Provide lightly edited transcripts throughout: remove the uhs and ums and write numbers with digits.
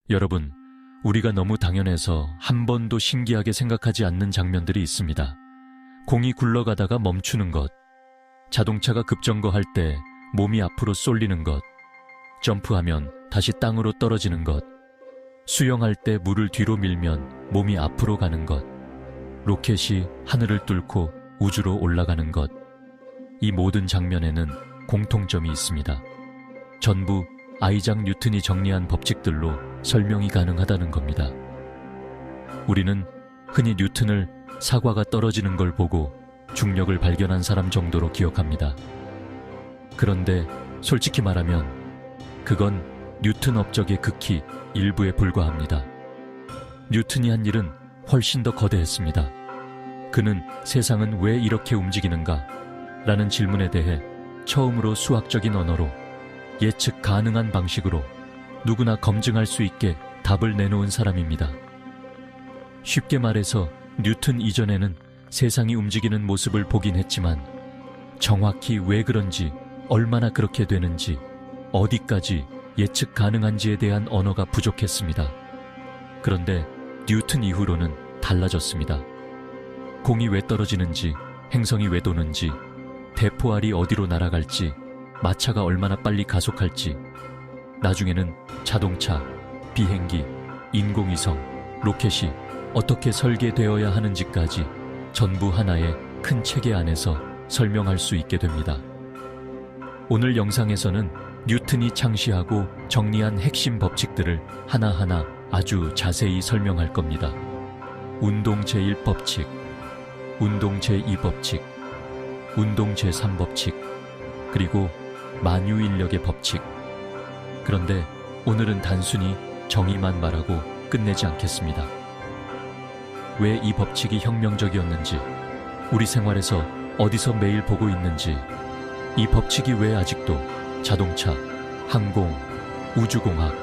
여러분, 우리가 너무 당연해서 한 번도 신기하게 생각하지 않는 장면들이 있습니다. 공이 굴러가다가 멈추는 것, 자동차가 급정거할 때 몸이 앞으로 쏠리는 것, 점프하면 다시 땅으로 떨어지는 것, 수영할 때 물을 뒤로 밀면 몸이 앞으로 가는 것, 로켓이 하늘을 뚫고 우주로 올라가는 것, 이 모든 장면에는 공통점이 있습니다. 전부 아이작 뉴턴이 정리한 법칙들로 설명이 가능하다는 겁니다. 우리는 흔히 뉴턴을 사과가 떨어지는 걸 보고 중력을 발견한 사람 정도로 기억합니다. 그런데 솔직히 말하면 그건 뉴턴 업적의 극히 일부에 불과합니다. 뉴턴이 한 일은 훨씬 더 거대했습니다. 그는 세상은 왜 이렇게 움직이는가? 라는 질문에 대해 처음으로 수학적인 언어로 예측 가능한 방식으로 누구나 검증할 수 있게 답을 내놓은 사람입니다. 쉽게 말해서 뉴턴 이전에는 세상이 움직이는 모습을 보긴 했지만 정확히 왜 그런지, 얼마나 그렇게 되는지, 어디까지 예측 가능한지에 대한 언어가 부족했습니다. 그런데 뉴턴 이후로는 달라졌습니다. 공이 왜 떨어지는지, 행성이 왜 도는지, 대포알이 어디로 날아갈지, 마차가 얼마나 빨리 가속할지, 나중에는 자동차, 비행기, 인공위성, 로켓이 어떻게 설계되어야 하는지까지 전부 하나의 큰 체계 안에서 설명할 수 있게 됩니다. 오늘 영상에서는 뉴턴이 창시하고 정리한 핵심 법칙들을 하나하나 아주 자세히 설명할 겁니다. 운동 제1법칙, 운동 제2법칙, 운동 제3법칙, 그리고 만유인력의 법칙. 그런데 오늘은 단순히 정의만 말하고 끝내지 않겠습니다. 왜 이 법칙이 혁명적이었는지, 우리 생활에서 어디서 매일 보고 있는지, 이 법칙이 왜 아직도 자동차, 항공, 우주공학,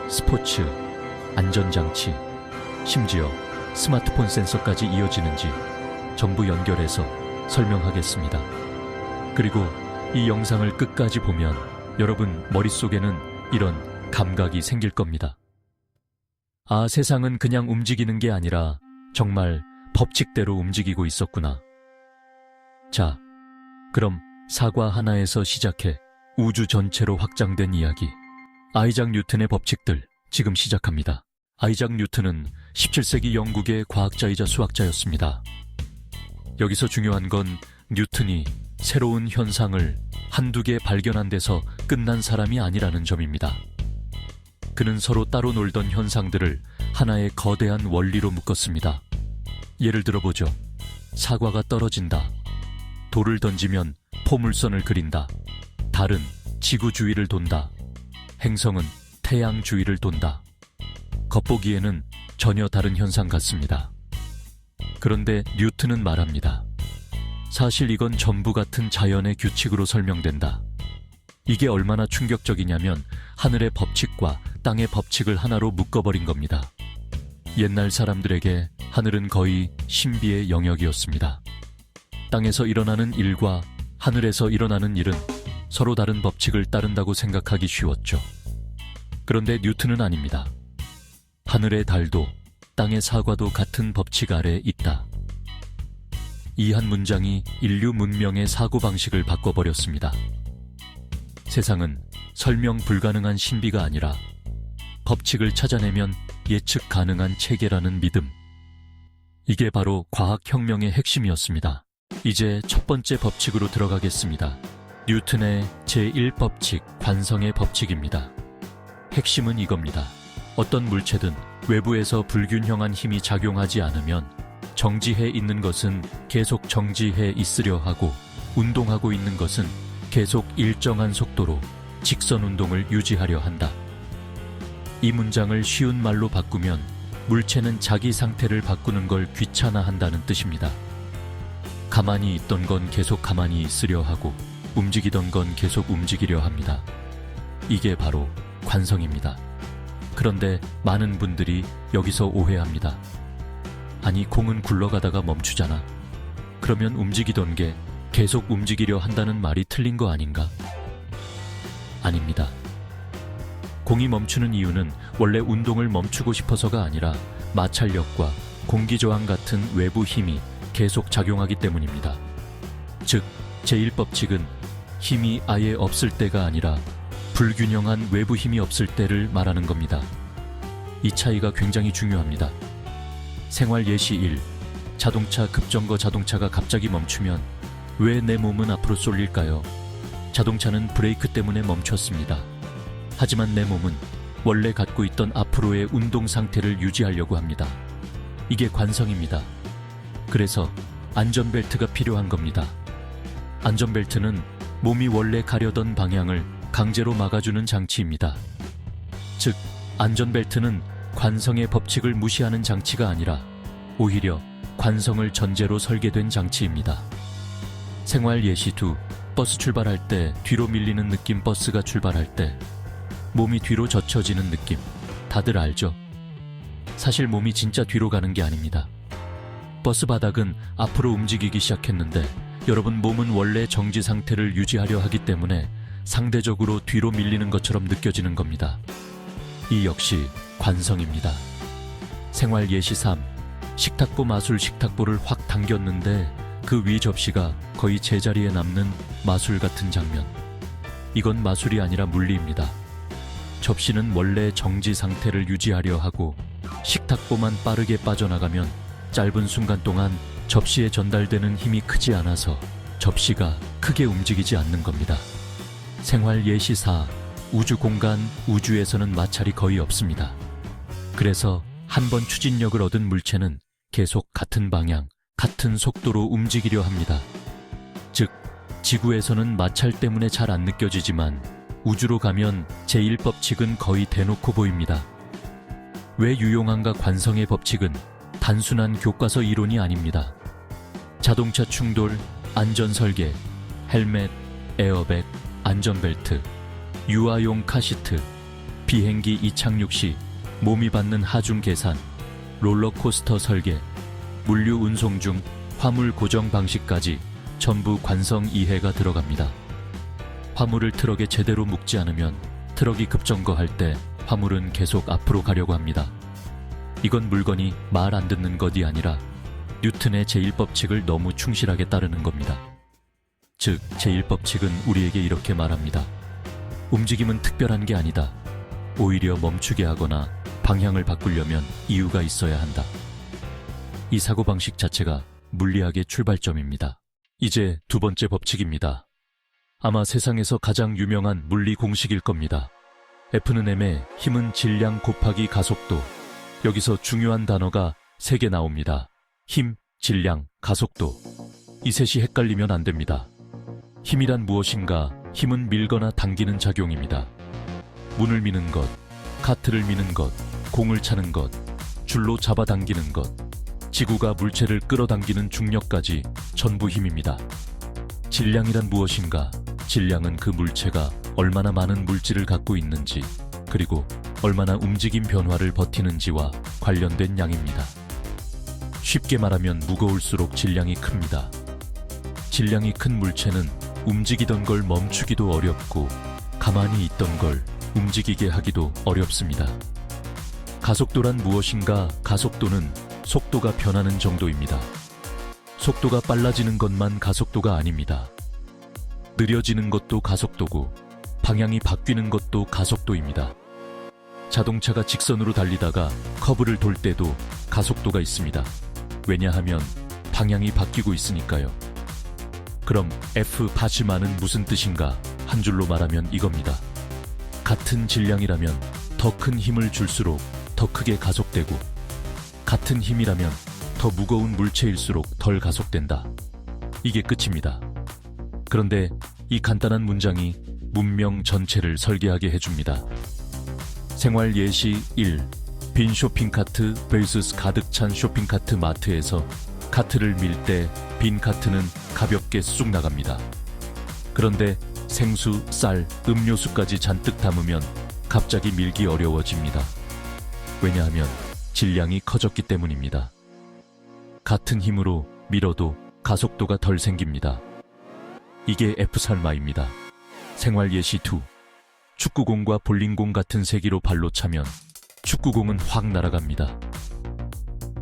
스포츠, 안전장치, 심지어 스마트폰 센서까지 이어지는지 전부 연결해서 설명하겠습니다. 그리고 이 영상을 끝까지 보면 여러분 머릿속에는 이런 감각이 생길 겁니다. 아, 세상은 그냥 움직이는 게 아니라 정말 법칙대로 움직이고 있었구나. 자, 그럼 사과 하나에서 시작해 우주 전체로 확장된 이야기, 아이작 뉴턴의 법칙들 지금 시작합니다. 아이작 뉴턴은 17세기 영국의 과학자이자 수학자였습니다. 여기서 중요한 건 뉴턴이 새로운 현상을 한두 개 발견한 데서 끝난 사람이 아니라는 점입니다. 그는 서로 따로 놀던 현상들을 하나의 거대한 원리로 묶었습니다. 예를 들어보죠. 사과가 떨어진다. 돌을 던지면 포물선을 그린다. 달은 지구 주위를 돈다. 행성은 태양 주위를 돈다. 겉보기에는 전혀 다른 현상 같습니다. 그런데 뉴턴은 말합니다. 사실 이건 전부 같은 자연의 규칙으로 설명된다. 이게 얼마나 충격적이냐면 하늘의 법칙과 땅의 법칙을 하나로 묶어버린 겁니다. 옛날 사람들에게 하늘은 거의 신비의 영역이었습니다. 땅에서 일어나는 일과 하늘에서 일어나는 일은 서로 다른 법칙을 따른다고 생각하기 쉬웠죠. 그런데 뉴턴은 아닙니다. 하늘의 달도 땅의 사과도 같은 법칙 아래 있다. 이 한 문장이 인류 문명의 사고방식을 바꿔버렸습니다. 세상은 설명 불가능한 신비가 아니라 법칙을 찾아내면 예측 가능한 체계라는 믿음. 이게 바로 과학혁명의 핵심이었습니다. 이제 첫 번째 법칙으로 들어가겠습니다. 뉴턴의 제1법칙, 관성의 법칙입니다. 핵심은 이겁니다. 어떤 물체든 외부에서 불균형한 힘이 작용하지 않으면 정지해 있는 것은 계속 정지해 있으려 하고 운동하고 있는 것은 계속 일정한 속도로 직선 운동을 유지하려 한다. 이 문장을 쉬운 말로 바꾸면 물체는 자기 상태를 바꾸는 걸 귀찮아한다는 뜻입니다. 가만히 있던 건 계속 가만히 있으려 하고 움직이던 건 계속 움직이려 합니다. 이게 바로 관성입니다. 그런데 많은 분들이 여기서 오해합니다. 아니, 공은 굴러가다가 멈추잖아. 그러면 움직이던 게 계속 움직이려 한다는 말이 틀린 거 아닌가? 아닙니다. 공이 멈추는 이유는 원래 운동을 멈추고 싶어서가 아니라 마찰력과 공기저항 같은 외부 힘이 계속 작용하기 때문입니다. 즉, 제1법칙은 힘이 아예 없을 때가 아니라 불균형한 외부 힘이 없을 때를 말하는 겁니다. 이 차이가 굉장히 중요합니다. 생활 예시 1. 자동차 급정거. 자동차가 갑자기 멈추면 왜 내 몸은 앞으로 쏠릴까요? 자동차는 브레이크 때문에 멈췄습니다. 하지만 내 몸은 원래 갖고 있던 앞으로의 운동 상태를 유지하려고 합니다. 이게 관성입니다. 그래서 안전벨트가 필요한 겁니다. 안전벨트는 몸이 원래 가려던 방향을 강제로 막아주는 장치입니다. 즉, 안전벨트는 관성의 법칙을 무시하는 장치가 아니라 오히려 관성을 전제로 설계된 장치입니다. 생활 예시 2. 버스 출발할 때 뒤로 밀리는 느낌. 버스가 출발할 때 몸이 뒤로 젖혀지는 느낌. 다들 알죠? 사실 몸이 진짜 뒤로 가는 게 아닙니다. 버스 바닥은 앞으로 움직이기 시작했는데 여러분 몸은 원래 정지 상태를 유지하려 하기 때문에 상대적으로 뒤로 밀리는 것처럼 느껴지는 겁니다. 이 역시 관성입니다. 생활 예시 3. 식탁보. 마술. 식탁보를 확 당겼는데 그 위 접시가 거의 제자리에 남는 마술 같은 장면. 이건 마술이 아니라 물리입니다. 접시는 원래 정지 상태를 유지하려 하고 식탁보만 빠르게 빠져나가면 짧은 순간 동안 접시에 전달되는 힘이 크지 않아서 접시가 크게 움직이지 않는 겁니다. 생활 예시 4. 우주 공간. 우주에서는 마찰이 거의 없습니다. 그래서 한번 추진력을 얻은 물체는 계속 같은 방향, 같은 속도로 움직이려 합니다. 즉, 지구에서는 마찰 때문에 잘 안 느껴지지만 우주로 가면 제1법칙은 거의 대놓고 보입니다. 왜 유용한가? 관성의 법칙은 단순한 교과서 이론이 아닙니다. 자동차 충돌, 안전 설계, 헬멧, 에어백, 안전벨트, 유아용 카시트, 비행기 이착륙 시 몸이 받는 하중 계산, 롤러코스터 설계, 물류 운송 중 화물 고정 방식까지 전부 관성 이해가 들어갑니다. 화물을 트럭에 제대로 묶지 않으면 트럭이 급정거할 때 화물은 계속 앞으로 가려고 합니다. 이건 물건이 말 안 듣는 것이 아니라 뉴턴의 제1법칙을 너무 충실하게 따르는 겁니다. 즉, 제1법칙은 우리에게 이렇게 말합니다. 움직임은 특별한 게 아니다. 오히려 멈추게 하거나 방향을 바꾸려면 이유가 있어야 한다. 이 사고방식 자체가 물리학의 출발점입니다. 이제 두 번째 법칙입니다. 아마 세상에서 가장 유명한 물리 공식일 겁니다. F는 m의 힘은 질량 곱하기 가속도. 여기서 중요한 단어가 3개 나옵니다. 힘, 질량, 가속도. 이 셋이 헷갈리면 안 됩니다. 힘이란 무엇인가? 힘은 밀거나 당기는 작용입니다. 문을 미는 것, 카트를 미는 것, 공을 차는 것, 줄로 잡아당기는 것, 지구가 물체를 끌어당기는 중력까지 전부 힘입니다. 질량이란 무엇인가? 질량은 그 물체가 얼마나 많은 물질을 갖고 있는지, 그리고 얼마나 움직임 변화를 버티는지와 관련된 양입니다. 쉽게 말하면 무거울수록 질량이 큽니다. 질량이 큰 물체는 움직이던 걸 멈추기도 어렵고 가만히 있던 걸 움직이게 하기도 어렵습니다. 가속도란 무엇인가? 가속도는 속도가 변하는 정도입니다. 속도가 빨라지는 것만 가속도가 아닙니다. 느려지는 것도 가속도고 방향이 바뀌는 것도 가속도입니다. 자동차가 직선으로 달리다가 커브를 돌 때도 가속도가 있습니다. 왜냐하면 방향이 바뀌고 있으니까요. 그럼 F 파시마는 무슨 뜻인가? 한 줄로 말하면 이겁니다. 같은 질량이라면 더 큰 힘을 줄수록 더 크게 가속되고, 같은 힘이라면 더 무거운 물체일수록 덜 가속된다. 이게 끝입니다. 그런데 이 간단한 문장이 문명 전체를 설계하게 해줍니다. 생활 예시 1. 빈 쇼핑카트 vs 가득 찬 쇼핑카트. 마트에서 카트를 밀 때 빈 카트는 가볍게 쑥 나갑니다. 그런데 생수, 쌀, 음료수까지 잔뜩 담으면 갑자기 밀기 어려워집니다. 왜냐하면 질량이 커졌기 때문입니다. 같은 힘으로 밀어도 가속도가 덜 생깁니다. 이게 F살마입니다. 생활 예시 2. 축구공과 볼링공 같은 세기로 발로 차면 축구공은 확 날아갑니다.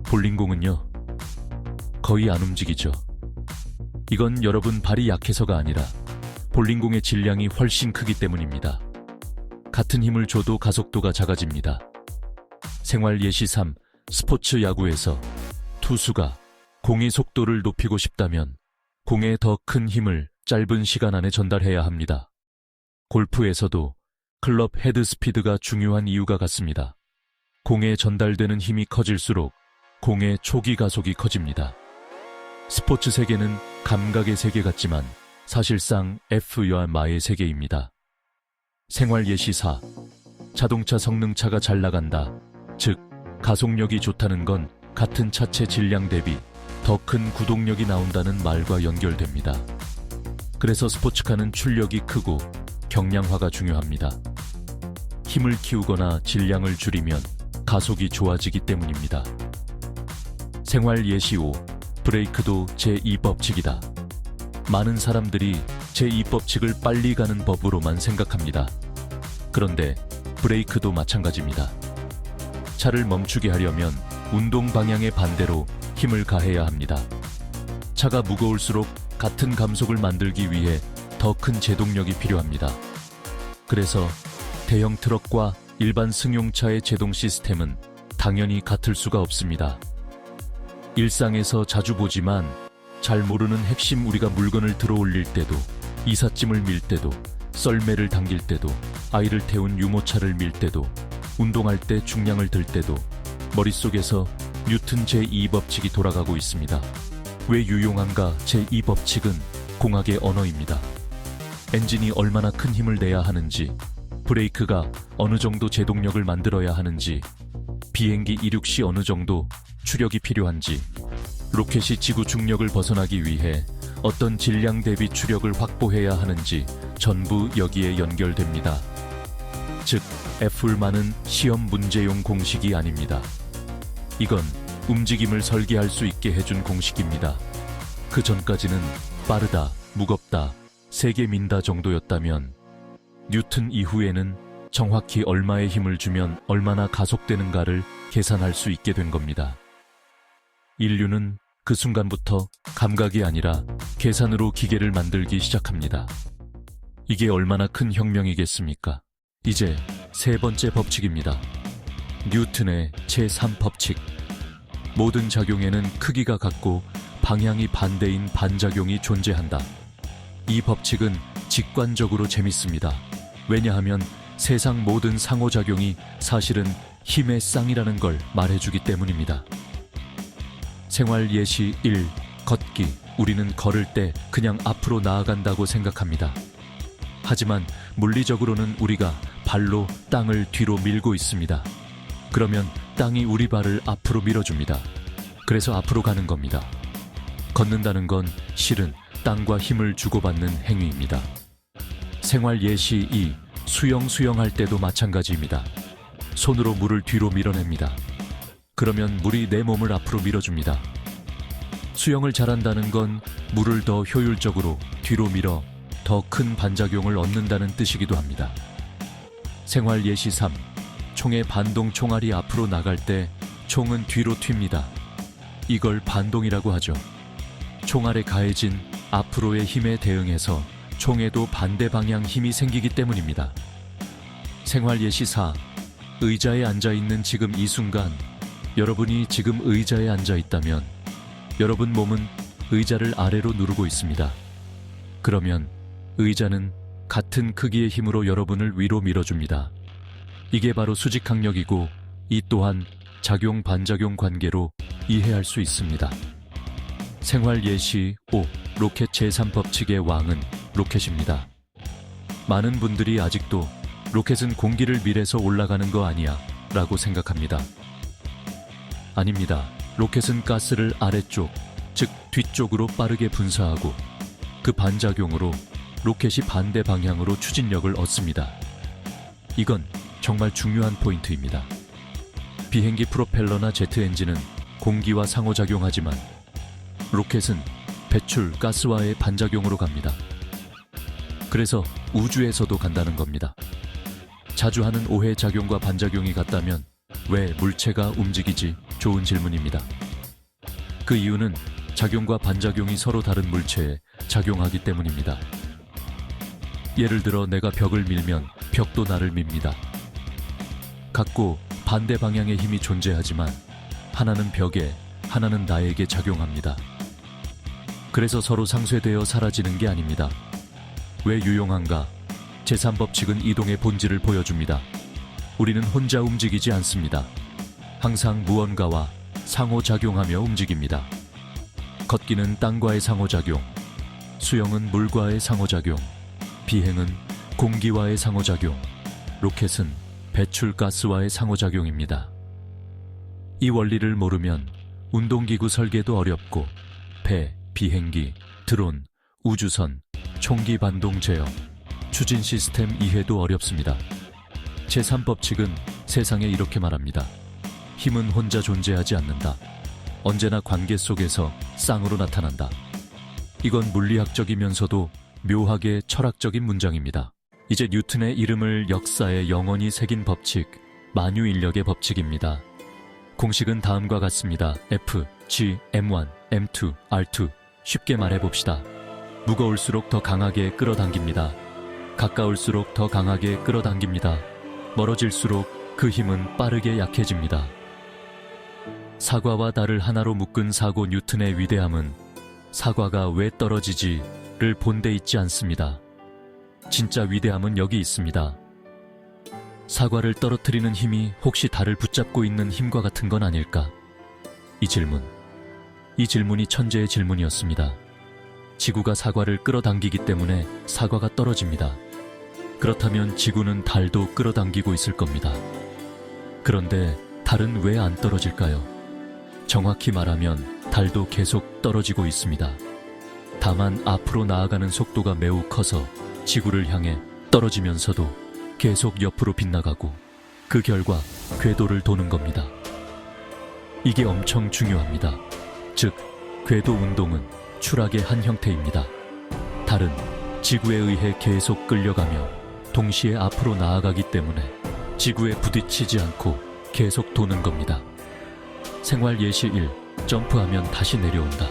볼링공은요, 거의 안 움직이죠. 이건 여러분 발이 약해서가 아니라 볼링공의 질량이 훨씬 크기 때문입니다. 같은 힘을 줘도 가속도가 작아집니다. 생활 예시 3. 스포츠 야구에서 투수가 공의 속도를 높이고 싶다면 공에 더 큰 힘을 짧은 시간 안에 전달해야 합니다. 골프에서도 클럽 헤드 스피드가 중요한 이유가 같습니다. 공에 전달되는 힘이 커질수록 공의 초기 가속이 커집니다. 스포츠 세계는 감각의 세계 같지만 사실상 F와 마의 세계입니다. 생활 예시 4. 자동차 성능차가 잘 나간다. 즉, 가속력이 좋다는 건 같은 차체 질량 대비 더 큰 구동력이 나온다는 말과 연결됩니다. 그래서 스포츠카는 출력이 크고 경량화가 중요합니다. 힘을 키우거나 질량을 줄이면 가속이 좋아지기 때문입니다. 생활 예시 5. 브레이크도 제2법칙이다. 많은 사람들이 제2법칙을 빨리 가는 법으로만 생각합니다. 그런데 브레이크도 마찬가지입니다. 차를 멈추게 하려면 운동 방향의 반대로 힘을 가해야 합니다. 차가 무거울수록 같은 감속을 만들기 위해 더 큰 제동력이 필요합니다. 그래서 대형 트럭과 일반 승용차의 제동 시스템은 당연히 같을 수가 없습니다. 일상에서 자주 보지만 잘 모르는 핵심 우리가 물건을 들어 올릴 때도, 이삿짐을 밀 때도, 썰매를 당길 때도, 아이를 태운 유모차를 밀 때도, 운동할 때 중량을 들 때도 머릿속에서 뉴튼 제2법칙이 돌아가고 있습니다. 왜 유용한가? 제2법칙은 공학의 언어입니다. 엔진이 얼마나 큰 힘을 내야 하는지, 브레이크가 어느 정도 제동력을 만들어야 하는지, 비행기 이륙 시 어느 정도 추력이 필요한지, 로켓이 지구 중력을 벗어나기 위해 어떤 질량 대비 추력을 확보해야 하는지 전부 여기에 연결됩니다. 즉, F만은 시험 문제용 공식이 아닙니다. 이건 움직임을 설계할 수 있게 해준 공식입니다. 그 전까지는 빠르다, 무겁다, 세게 민다 정도였다면 뉴튼 이후에는 정확히 얼마의 힘을 주면 얼마나 가속되는가를 계산할 수 있게 된 겁니다. 인류는 그 순간부터 감각이 아니라 계산으로 기계를 만들기 시작합니다. 이게 얼마나 큰 혁명이겠습니까? 이제 세 번째 법칙입니다. 뉴튼의 제3법칙. 모든 작용에는 크기가 같고 방향이 반대인 반작용이 존재한다. 이 법칙은 직관적으로 재밌습니다. 왜냐하면 세상 모든 상호작용이 사실은 힘의 쌍이라는 걸 말해주기 때문입니다. 생활 예시 1. 걷기. 우리는 걸을 때 그냥 앞으로 나아간다고 생각합니다. 하지만 물리적으로는 우리가 발로 땅을 뒤로 밀고 있습니다. 그러면 땅이 우리 발을 앞으로 밀어줍니다. 그래서 앞으로 가는 겁니다. 걷는다는 건 실은 땅과 힘을 주고받는 행위입니다. 생활 예시 2. 수영할 때도 마찬가지입니다. 손으로 물을 뒤로 밀어냅니다. 그러면 물이 내 몸을 앞으로 밀어줍니다. 수영을 잘한다는 건 물을 더 효율적으로 뒤로 밀어 더 큰 반작용을 얻는다는 뜻이기도 합니다. 생활 예시 3. 총의 반동 총알이 앞으로 나갈 때 총은 뒤로 튑니다. 이걸 반동이라고 하죠. 총알에 가해진 앞으로의 힘에 대응해서 총에도 반대 방향 힘이 생기기 때문입니다. 생활 예시 4. 의자에 앉아있는 지금 이 순간, 여러분이 지금 의자에 앉아있다면 여러분 몸은 의자를 아래로 누르고 있습니다. 그러면 의자는 같은 크기의 힘으로 여러분을 위로 밀어줍니다. 이게 바로 수직항력이고, 이 또한 작용-반작용 관계로 이해할 수 있습니다. 생활 예시 5. 로켓 제3법칙의 왕은 로켓입니다. 많은 분들이 아직도 로켓은 공기를 밀어서 올라가는 거 아니야 라고 생각합니다. 아닙니다. 로켓은 가스를 아래쪽, 즉 뒤쪽으로 빠르게 분사하고 그 반작용으로 로켓이 반대 방향으로 추진력을 얻습니다. 이건 정말 중요한 포인트입니다. 비행기 프로펠러나 제트 엔진은 공기와 상호작용하지만 로켓은 배출 가스와의 반작용으로 갑니다. 그래서 우주에서도 간다는 겁니다. 자주 하는 오해 작용과 반작용이 같다면 왜 물체가 움직이지? 좋은 질문입니다. 그 이유는 작용과 반작용이 서로 다른 물체에 작용하기 때문입니다. 예를 들어 내가 벽을 밀면 벽도 나를 밉니다. 같고 반대 방향의 힘이 존재하지만 하나는 벽에, 하나는 나에게 작용합니다. 그래서 서로 상쇄되어 사라지는 게 아닙니다. 왜 유용한가? 제3법칙은 이동의 본질을 보여줍니다. 우리는 혼자 움직이지 않습니다. 항상 무언가와 상호작용하며 움직입니다. 걷기는 땅과의 상호작용, 수영은 물과의 상호작용, 비행은 공기와의 상호작용, 로켓은 배출가스와의 상호작용입니다. 이 원리를 모르면 운동기구 설계도 어렵고 배, 비행기, 드론, 우주선, 총기 반동 제어, 추진 시스템 이해도 어렵습니다. 제3법칙은 세상에 이렇게 말합니다. 힘은 혼자 존재하지 않는다. 언제나 관계 속에서 쌍으로 나타난다. 이건 물리학적이면서도 묘하게 철학적인 문장입니다. 이제 뉴턴의 이름을 역사에 영원히 새긴 법칙, 만유인력의 법칙입니다. 공식은 다음과 같습니다. F, G, M1, M2, R2. 쉽게 말해봅시다. 무거울수록 더 강하게 끌어당깁니다. 가까울수록 더 강하게 끌어당깁니다. 멀어질수록 그 힘은 빠르게 약해집니다. 사과와 달을 하나로 묶은 사고 뉴턴의 위대함은 사과가 왜 떨어지지를 본데 있지 않습니다. 진짜 위대함은 여기 있습니다. 사과를 떨어뜨리는 힘이 혹시 달을 붙잡고 있는 힘과 같은 건 아닐까? 이 질문이 천재의 질문이었습니다. 지구가 사과를 끌어당기기 때문에 사과가 떨어집니다. 그렇다면 지구는 달도 끌어당기고 있을 겁니다. 그런데 달은 왜 안 떨어질까요? 정확히 말하면 달도 계속 떨어지고 있습니다. 다만 앞으로 나아가는 속도가 매우 커서 지구를 향해 떨어지면서도 계속 옆으로 빗나가고 그 결과 궤도를 도는 겁니다. 이게 엄청 중요합니다. 즉, 궤도 운동은 추락의 한 형태입니다. 달은 지구에 의해 계속 끌려가며 동시에 앞으로 나아가기 때문에 지구에 부딪히지 않고 계속 도는 겁니다. 생활 예시 1. 점프하면 다시 내려온다.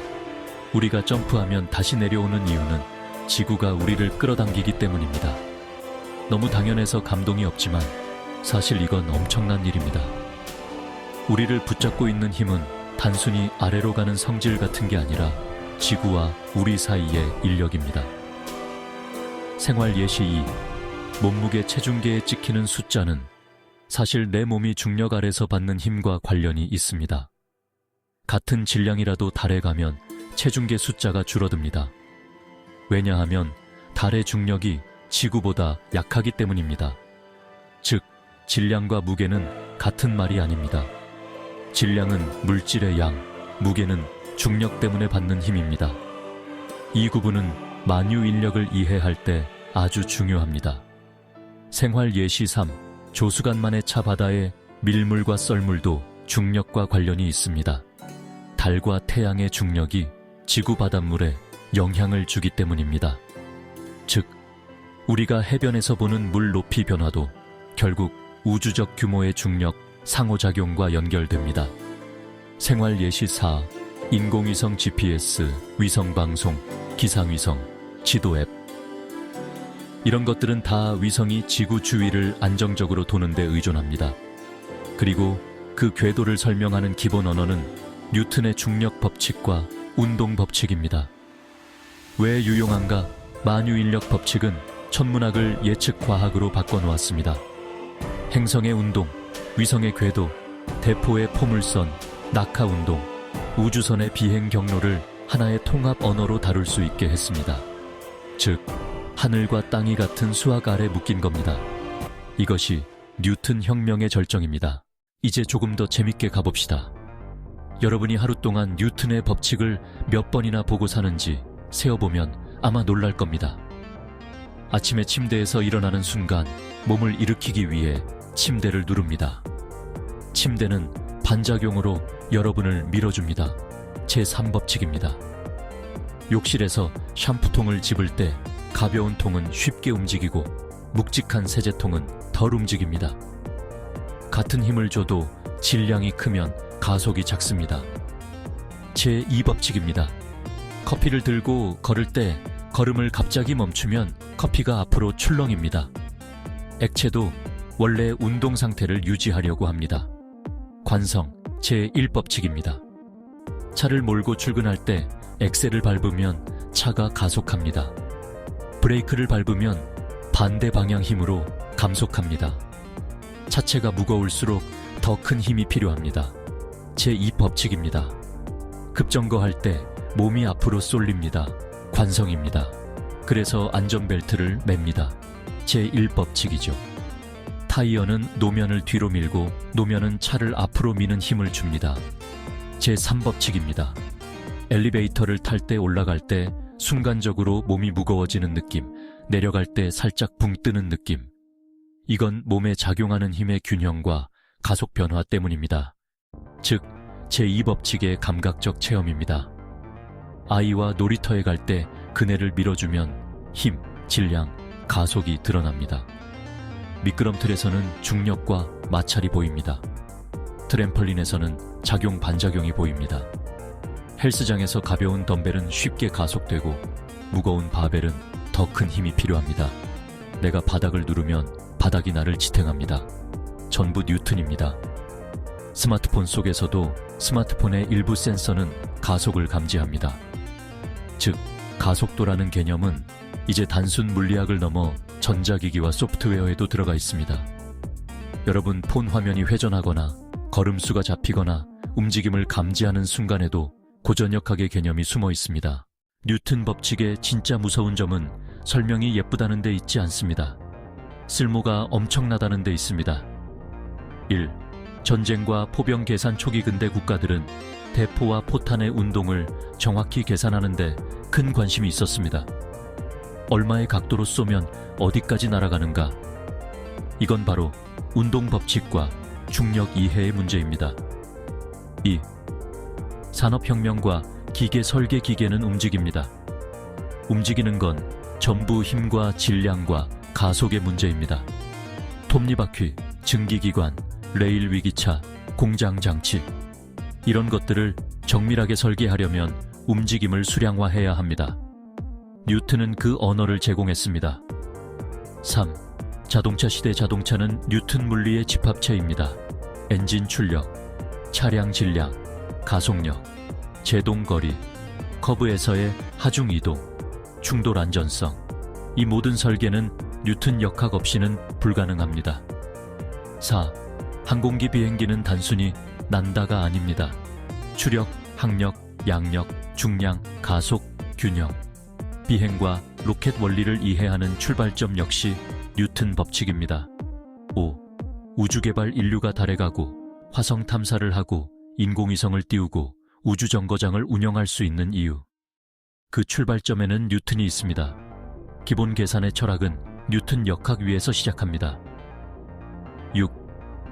우리가 점프하면 다시 내려오는 이유는 지구가 우리를 끌어당기기 때문입니다. 너무 당연해서 감동이 없지만 사실 이건 엄청난 일입니다. 우리를 붙잡고 있는 힘은 단순히 아래로 가는 성질 같은 게 아니라 지구와 우리 사이의 인력입니다. 생활 예시 2. 몸무게 체중계에 찍히는 숫자는 사실 내 몸이 중력 아래서 받는 힘과 관련이 있습니다. 같은 질량이라도 달에 가면 체중계 숫자가 줄어듭니다. 왜냐하면 달의 중력이 지구보다 약하기 때문입니다. 즉, 질량과 무게는 같은 말이 아닙니다. 질량은 물질의 양, 무게는 중력 때문에 받는 힘입니다. 이 구분은 만유인력을 이해할 때 아주 중요합니다. 생활 예시 3. 조수간만의 차 바다에 밀물과 썰물도 중력과 관련이 있습니다. 달과 태양의 중력이 지구 바닷물에 영향을 주기 때문입니다. 즉, 우리가 해변에서 보는 물 높이 변화도 결국 우주적 규모의 중력 상호작용과 연결됩니다. 생활 예시 4. 인공위성 GPS, 위성방송, 기상위성, 지도 앱. 이런 것들은 다 위성이 지구 주위를 안정적으로 도는 데 의존합니다. 그리고 그 궤도를 설명하는 기본 언어는 뉴턴의 중력 법칙과 운동 법칙입니다. 왜 유용한가? 만유인력 법칙은 천문학을 예측 과학으로 바꿔놓았습니다. 행성의 운동, 위성의 궤도, 대포의 포물선, 낙하 운동, 우주선의 비행 경로를 하나의 통합 언어로 다룰 수 있게 했습니다. 즉, 하늘과 땅이 같은 수학 아래 묶인 겁니다. 이것이 뉴턴 혁명의 절정입니다. 이제 조금 더 재밌게 가봅시다. 여러분이 하루 동안 뉴턴의 법칙을 몇 번이나 보고 사는지 세어보면 아마 놀랄 겁니다. 아침에 침대에서 일어나는 순간 몸을 일으키기 위해 침대를 누릅니다. 침대는 반작용으로 여러분을 밀어줍니다. 제3법칙입니다. 욕실에서 샴푸통을 집을 때 가벼운 통은 쉽게 움직이고 묵직한 세제통은 더 덜 움직입니다. 같은 힘을 줘도 질량이 크면 가속이 작습니다. 제2법칙입니다. 커피를 들고 걸을 때 걸음을 갑자기 멈추면 커피가 앞으로 출렁입니다. 액체도 원래 운동 상태를 유지하려고 합니다. 관성 제1법칙입니다. 차를 몰고 출근할 때 엑셀을 밟으면 차가 가속합니다. 브레이크를 밟으면 반대 방향 힘으로 감속합니다. 차체가 무거울수록 더 큰 힘이 필요합니다. 제2법칙입니다. 급정거할 때 몸이 앞으로 쏠립니다. 관성입니다. 그래서 안전벨트를 맵니다. 제1법칙이죠. 타이어는 노면을 뒤로 밀고 노면은 차를 앞으로 미는 힘을 줍니다. 제3법칙입니다. 엘리베이터를 탈 때 올라갈 때 순간적으로 몸이 무거워지는 느낌, 내려갈 때 살짝 붕 뜨는 느낌. 이건 몸에 작용하는 힘의 균형과 가속 변화 때문입니다. 즉, 제2법칙의 감각적 체험입니다. 아이와 놀이터에 갈 때 그네를 밀어주면 힘, 질량, 가속이 드러납니다. 미끄럼틀에서는 중력과 마찰이 보입니다. 트램펄린에서는 작용 반작용이 보입니다. 헬스장에서 가벼운 덤벨은 쉽게 가속되고 무거운 바벨은 더 큰 힘이 필요합니다. 내가 바닥을 누르면 바닥이 나를 지탱합니다. 전부 뉴턴입니다. 스마트폰 속에서도 스마트폰의 일부 센서는 가속을 감지합니다. 즉, 가속도라는 개념은 이제 단순 물리학을 넘어 전자기기와 소프트웨어에도 들어가 있습니다. 여러분 폰 화면이 회전하거나 걸음수가 잡히거나 움직임을 감지하는 순간에도 고전역학의 개념이 숨어 있습니다. 뉴턴 법칙의 진짜 무서운 점은 설명이 예쁘다는 데 있지 않습니다. 쓸모가 엄청나다는 데 있습니다. 1. 전쟁과 포병 계산 초기 근대 국가들은 대포와 포탄의 운동을 정확히 계산하는 데 큰 관심이 있었습니다. 얼마의 각도로 쏘면 어디까지 날아가는가? 이건 바로 운동 법칙과 중력 이해의 문제입니다. 2. 산업혁명과 기계 설계 기계는 움직입니다. 움직이는 건 전부 힘과 질량과 가속의 문제입니다. 톱니바퀴, 증기기관, 레일 위기차, 공장 장치 이런 것들을 정밀하게 설계하려면 움직임을 수량화해야 합니다. 뉴턴은 그 언어를 제공했습니다. 3. 자동차 시대 자동차는 뉴턴 물리의 집합체입니다. 엔진 출력, 차량 질량, 가속력, 제동 거리, 커브에서의 하중 이동, 충돌 안전성 이 모든 설계는 뉴턴 역학 없이는 불가능합니다. 4. 항공기 비행기는 단순히 난다가 아닙니다. 추력, 항력, 양력, 중량, 가속, 균형 비행과 로켓 원리를 이해하는 출발점 역시 뉴턴 법칙입니다. 5. 우주개발 인류가 달에 가고 화성 탐사를 하고 인공위성을 띄우고 우주정거장을 운영할 수 있는 이유. 그 출발점에는 뉴턴이 있습니다. 기본 계산의 철학은 뉴턴 역학 위에서 시작합니다. 6.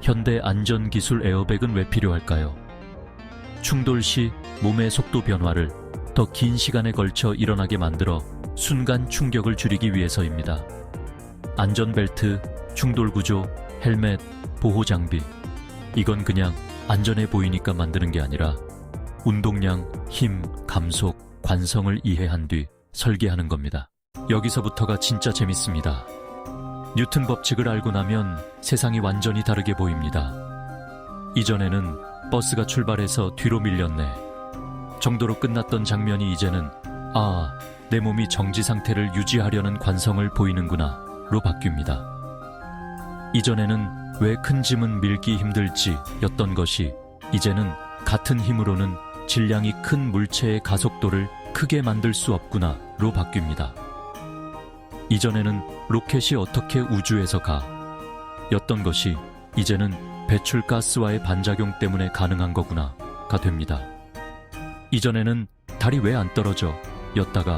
현대 안전기술 에어백은 왜 필요할까요? 충돌 시 몸의 속도 변화를 더 긴 시간에 걸쳐 일어나게 만들어 순간 충격을 줄이기 위해서입니다. 안전벨트, 충돌구조, 헬멧, 보호장비 이건 그냥 안전해 보이니까 만드는 게 아니라 운동량, 힘, 감속, 관성을 이해한 뒤 설계하는 겁니다. 여기서부터가 진짜 재밌습니다. 뉴턴 법칙을 알고 나면 세상이 완전히 다르게 보입니다. 이전에는 버스가 출발해서 뒤로 밀렸네 정도로 끝났던 장면이 이제는 내 몸이 정지 상태를 유지하려는 관성을 보이는구나 로 바뀝니다. 이전에는 왜 큰 짐은 밀기 힘들지 였던 것이 이제는 같은 힘으로는 질량이 큰 물체의 가속도를 크게 만들 수 없구나 로 바뀝니다. 이전에는 로켓이 어떻게 우주에서 가 였던 것이 이제는 배출가스와의 반작용 때문에 가능한 거구나가 됩니다. 이전에는 달이 왜 안 떨어져 였다가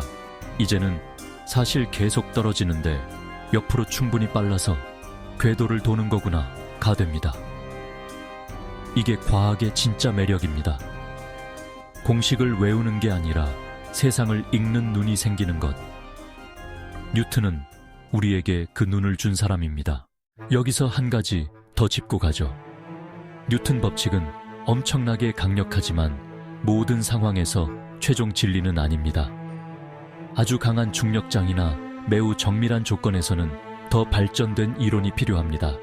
이제는 사실 계속 떨어지는데 옆으로 충분히 빨라서 궤도를 도는 거구나가 됩니다. 이게 과학의 진짜 매력입니다. 공식을 외우는 게 아니라 세상을 읽는 눈이 생기는 것. 뉴턴은 우리에게 그 눈을 준 사람입니다. 여기서 한 가지 더 짚고 가죠. 뉴턴 법칙은 엄청나게 강력하지만 모든 상황에서 최종 진리는 아닙니다. 아주 강한 중력장이나 매우 정밀한 조건에서는 더 발전된 이론이 필요합니다.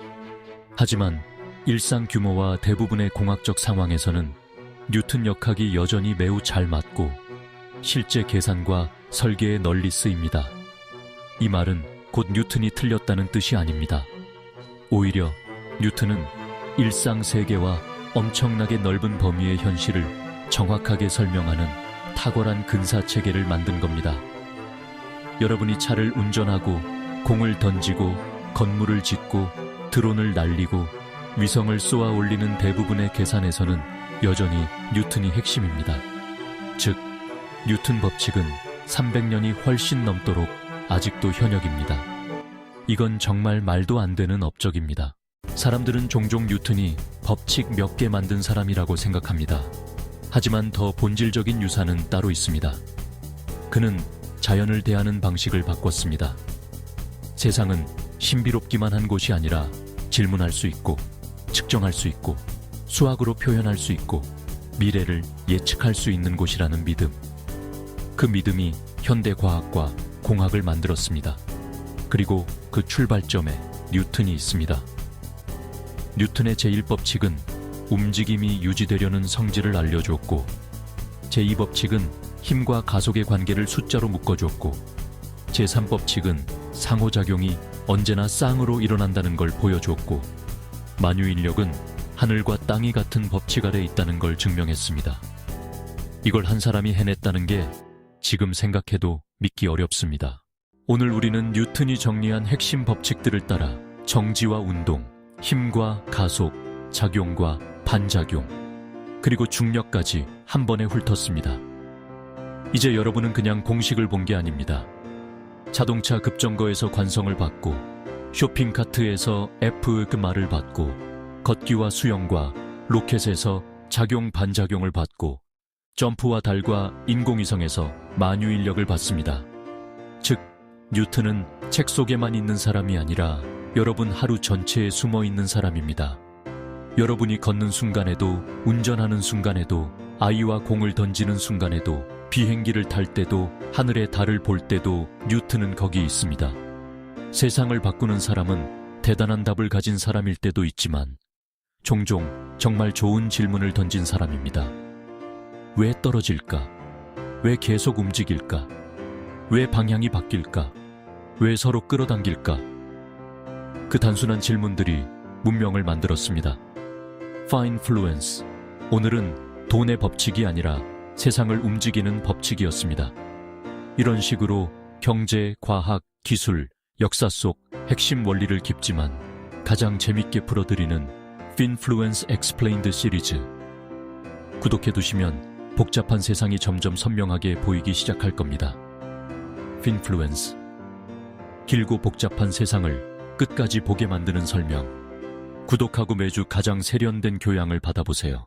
하지만 일상 규모와 대부분의 공학적 상황에서는 뉴턴 역학이 여전히 매우 잘 맞고 실제 계산과 설계에 널리 쓰입니다. 이 말은 곧 뉴턴이 틀렸다는 뜻이 아닙니다. 오히려 뉴턴은 일상 세계와 엄청나게 넓은 범위의 현실을 정확하게 설명하는 탁월한 근사체계를 만든 겁니다. 여러분이 차를 운전하고 공을 던지고 건물을 짓고 드론을 날리고 위성을 쏘아 올리는 대부분의 계산에서는 여전히 뉴턴이 핵심입니다. 즉, 뉴턴 법칙은 300년이 훨씬 넘도록 아직도 현역입니다. 이건 정말 말도 안 되는 업적입니다. 사람들은 종종 뉴턴이 법칙 몇 개 만든 사람이라고 생각합니다. 하지만 더 본질적인 유산은 따로 있습니다. 그는 자연을 대하는 방식을 바꿨습니다. 세상은 신비롭기만 한 곳이 아니라 질문할 수 있고 측정할 수 있고 수학으로 표현할 수 있고 미래를 예측할 수 있는 곳이라는 믿음. 그 믿음이 현대 과학과 공학을 만들었습니다. 그리고 그 출발점에 뉴턴이 있습니다. 뉴턴의 제1법칙은 움직임이 유지되려는 성질을 알려주었고, 제2법칙은 힘과 가속의 관계를 숫자로 묶어주었고, 제3법칙은 상호작용이 언제나 쌍으로 일어난다는 걸 보여주었고, 만유인력은 하늘과 땅이 같은 법칙 아래 있다는 걸 증명했습니다. 이걸 한 사람이 해냈다는 게 지금 생각해도 믿기 어렵습니다. 오늘 우리는 뉴턴이 정리한 핵심 법칙들을 따라 정지와 운동, 힘과 가속, 작용과 반작용, 그리고 중력까지 한 번에 훑었습니다. 이제 여러분은 그냥 공식을 본 게 아닙니다. 자동차 급정거에서 관성을 받고, 쇼핑카트에서 F 그 말을 받고, 걷기와 수영과 로켓에서 작용 반작용을 받고, 점프와 달과 인공위성에서 만유인력을 받습니다. 즉, 뉴턴은 책 속에만 있는 사람이 아니라 여러분 하루 전체에 숨어 있는 사람입니다. 여러분이 걷는 순간에도, 운전하는 순간에도, 아이와 공을 던지는 순간에도, 비행기를 탈 때도, 하늘의 달을 볼 때도 뉴턴은 거기 있습니다. 세상을 바꾸는 사람은 대단한 답을 가진 사람일 때도 있지만 종종 정말 좋은 질문을 던진 사람입니다. 왜 떨어질까? 왜 계속 움직일까? 왜 방향이 바뀔까? 왜 서로 끌어당길까? 그 단순한 질문들이 문명을 만들었습니다. 파인플루언스, 오늘은 돈의 법칙이 아니라 세상을 움직이는 법칙이었습니다. 이런 식으로 경제, 과학, 기술, 역사 속 핵심 원리를 깊지만 가장 재밌게 풀어드리는 핀플루언스 엑스플레인드 시리즈. 구독해두시면 복잡한 세상이 점점 선명하게 보이기 시작할 겁니다. 핀플루언스, 길고 복잡한 세상을 끝까지 보게 만드는 설명. 구독하고 매주 가장 세련된 교양을 받아보세요.